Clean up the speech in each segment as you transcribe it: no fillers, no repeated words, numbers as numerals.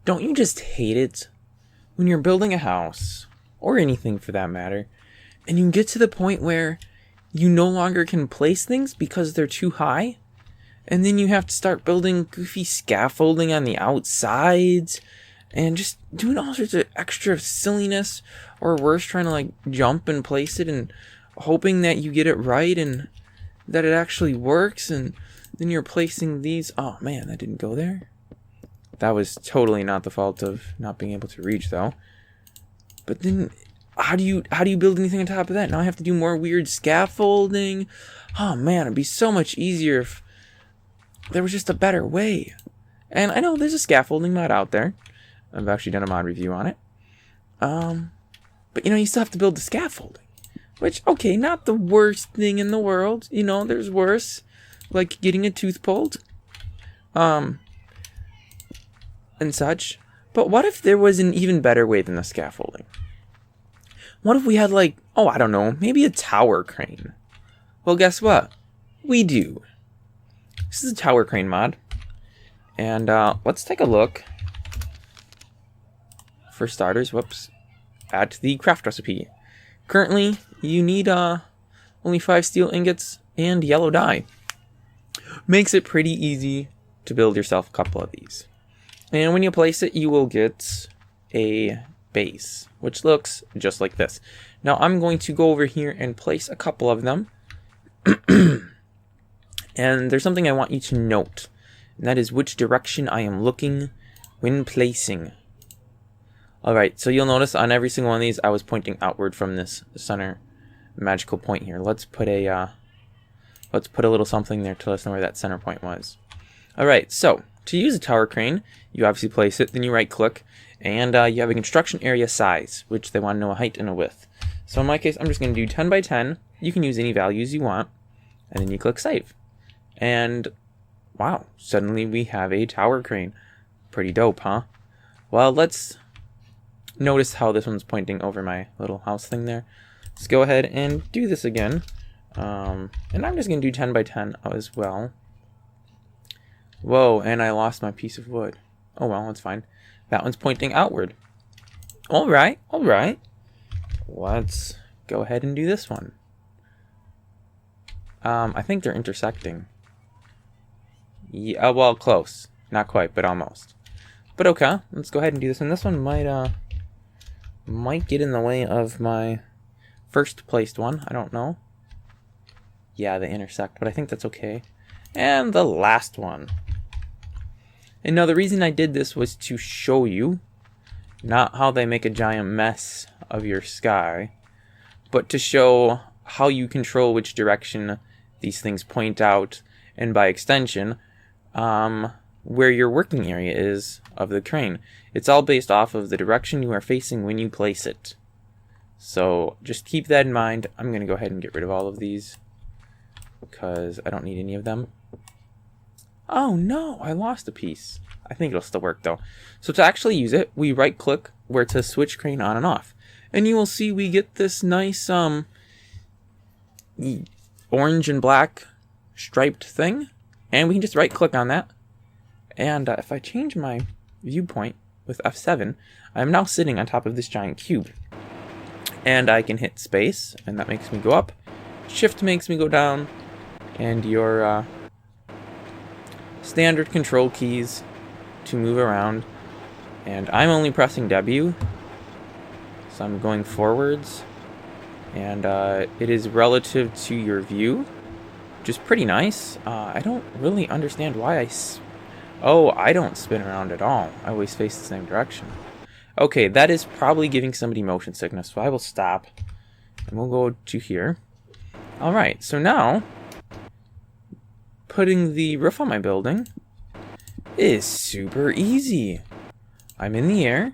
Don't you just hate it when you're building a house, or anything for that matter, and you get to the point where you no longer can place things because they're too high? And then you have to start building goofy scaffolding on the outsides and just doing all sorts of extra silliness, or worse, trying to like jump and place it and hoping that you get it right and that it actually works. And then you're placing these. Oh man, that didn't go there. That was totally not the fault of not being able to reach though. But then how do you build anything on top of that? Now I have to do more weird scaffolding. Oh man, it'd be so much easier if there was just a better way. And I know there's a scaffolding mod out there. I've actually done a mod review on it. But you still have to build the scaffolding. Which, okay, not the worst thing in the world. There's worse. Like getting a tooth pulled. And such. But what if there was an even better way than the scaffolding? What if we had I don't know, maybe a tower crane? Well, guess what? We do. This is a tower crane mod. And let's take a look. For starters, at the craft recipe. Currently, you need only 5 steel ingots and yellow dye. Makes it pretty easy to build yourself a couple of these. And when you place it, you will get a base, which looks just like this. Now I'm going to go over here and place a couple of them. And there's something I want you to note, and that is which direction I am looking when placing. Alright, so you'll notice on every single one of these I was pointing outward from this center magical point here. Let's put a little something there to let us know where that center point was. Alright, so to use a tower crane, you obviously place it, then you right click, and you have a construction area size, which they want to know a height and a width. So in my case, I'm just going to do 10 by 10. You can use any values you want, and then you click save. And wow, suddenly we have a tower crane. Pretty dope, huh? Well, let's notice how this one's pointing over my little house thing there. Let's go ahead and do this again. And I'm just going to do 10 by 10 as well. Whoa, and I lost my piece of wood. Oh well, that's fine. That one's pointing outward. Alright. Let's go ahead and do this one. I think they're intersecting. Yeah, well, close. Not quite, but almost. But okay, let's go ahead and do this. And this one might get in the way of my first placed one. I don't know. Yeah, they intersect, but I think that's okay. And the last one. And now the reason I did this was to show you not how they make a giant mess of your sky, but to show how you control which direction these things point out, and by extension, where your working area is of the crane. It's all based off of the direction you are facing when you place it. So just keep that in mind. I'm going to go ahead and get rid of all of these because I don't need any of them. Oh no, I lost a piece. I think it'll still work though. So to actually use it, we right click where to switch crane on and off. And you will see we get this nice orange and black striped thing. And we can just right click on that. And if I change my viewpoint with F7, I'm now sitting on top of this giant cube. And I can hit space, and that makes me go up. Shift makes me go down. And your standard control keys to move around. And I'm only pressing W. So I'm going forwards. And it is relative to your view, which is pretty nice. I don't really understand why I don't spin around at all. I always face the same direction. Okay, that is probably giving somebody motion sickness, so I will stop. And we'll go to here. Alright, so now, putting the roof on my building is super easy. I'm in the air.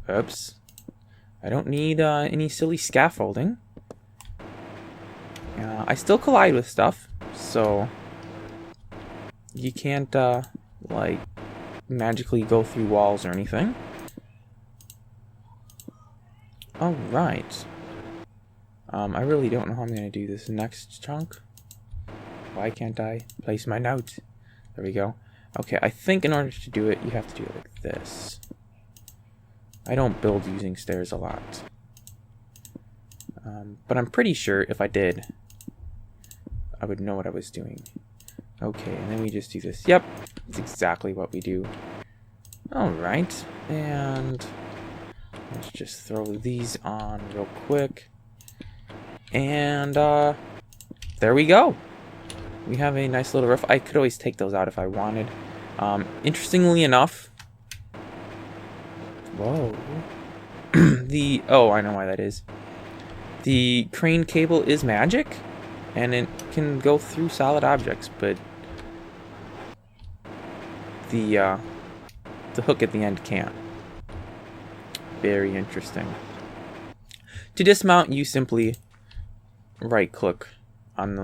Oops. I don't need any silly scaffolding. I still collide with stuff, so you can't, like, magically go through walls or anything. Alright. I really don't know how I'm going to do this next chunk. Why can't I place my note? There we go. Okay, I think in order to do it, you have to do it like this. I don't build using stairs a lot. But I'm pretty sure if I did, I would know what I was doing. Okay, and then we just do this. Yep, that's exactly what we do. Alright, and let's just throw these on real quick. And there we go. We have a nice little roof. I could always take those out if I wanted. Interestingly enough, whoa. Oh, I know why that is. The crane cable is magic, and it can go through solid objects, but the hook at the end can't. Very interesting. To dismount, you simply right-click on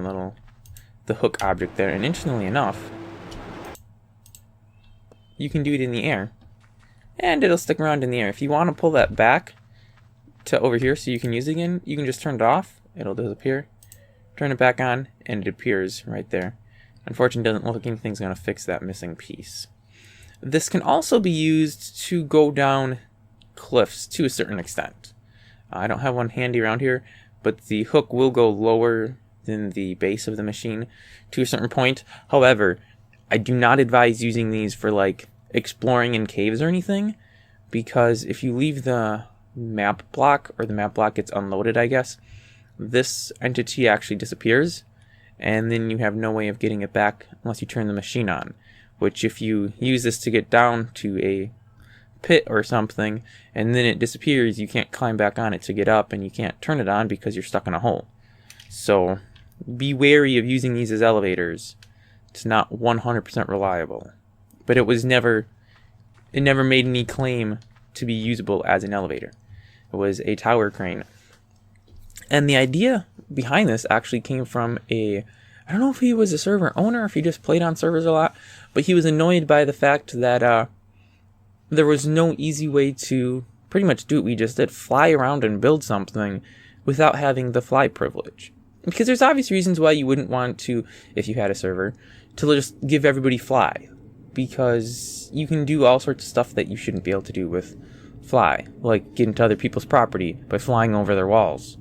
the hook object there, and interestingly enough, you can do it in the air, and it'll stick around in the air. If you want to pull that back to over here so you can use it again, you can just turn it off. It'll disappear. Turn it back on, and it appears right there. Unfortunately, it doesn't look like anything's going to fix that missing piece. This can also be used to go down cliffs to a certain extent. I don't have one handy around here, but the hook will go lower than the base of the machine to a certain point. However, I do not advise using these for like exploring in caves or anything, because if you leave the map block, or the map block gets unloaded, I guess, this entity actually disappears, and then you have no way of getting it back unless you turn the machine on, which if you use this to get down to a pit or something and then it disappears, you can't climb back on it to get up, and you can't turn it on because you're stuck in a hole. So be wary of using these as elevators. It's not 100% reliable, but it never made any claim to be usable as an elevator. It was a tower crane. And the idea behind this actually came from I don't know if he was a server owner or if he just played on servers a lot, but he was annoyed by the fact that there was no easy way to pretty much do what we just did, fly around and build something without having the fly privilege. Because there's obvious reasons why you wouldn't want to, if you had a server, to just give everybody fly. Because you can do all sorts of stuff that you shouldn't be able to do with fly, like get into other people's property by flying over their walls.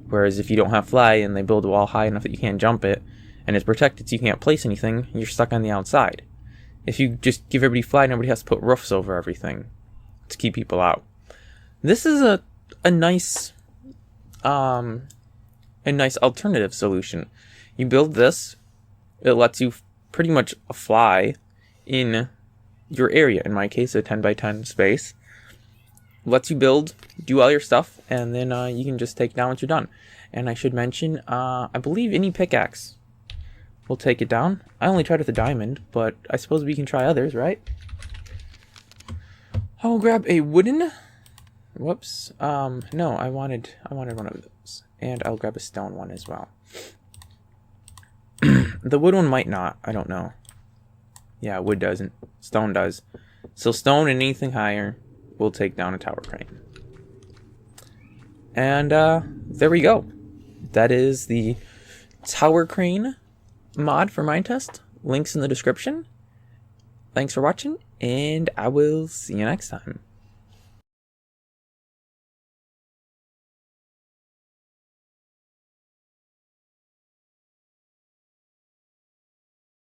Whereas if you don't have fly and they build a wall high enough that you can't jump it, and it's protected so you can't place anything, you're stuck on the outside. If you just give everybody fly, nobody has to put roofs over everything to keep people out. This is a nice alternative solution. You build this, it lets you pretty much fly in your area. In my case, a 10 by 10 space. Lets you build, do all your stuff, and then you can just take down once you're done. And I should mention, I believe any pickaxe will take it down. I only tried with a diamond, but I suppose we can try others, right? I will grab a wooden. Whoops. No, I wanted one of those, and I'll grab a stone one as well. The wood one might not. I don't know. Yeah, wood doesn't. Stone does. So stone and anything higher will take down a tower crane. And there we go. That is the tower crane mod for Minetest. Links in the description. Thanks for watching, and I will see you next time.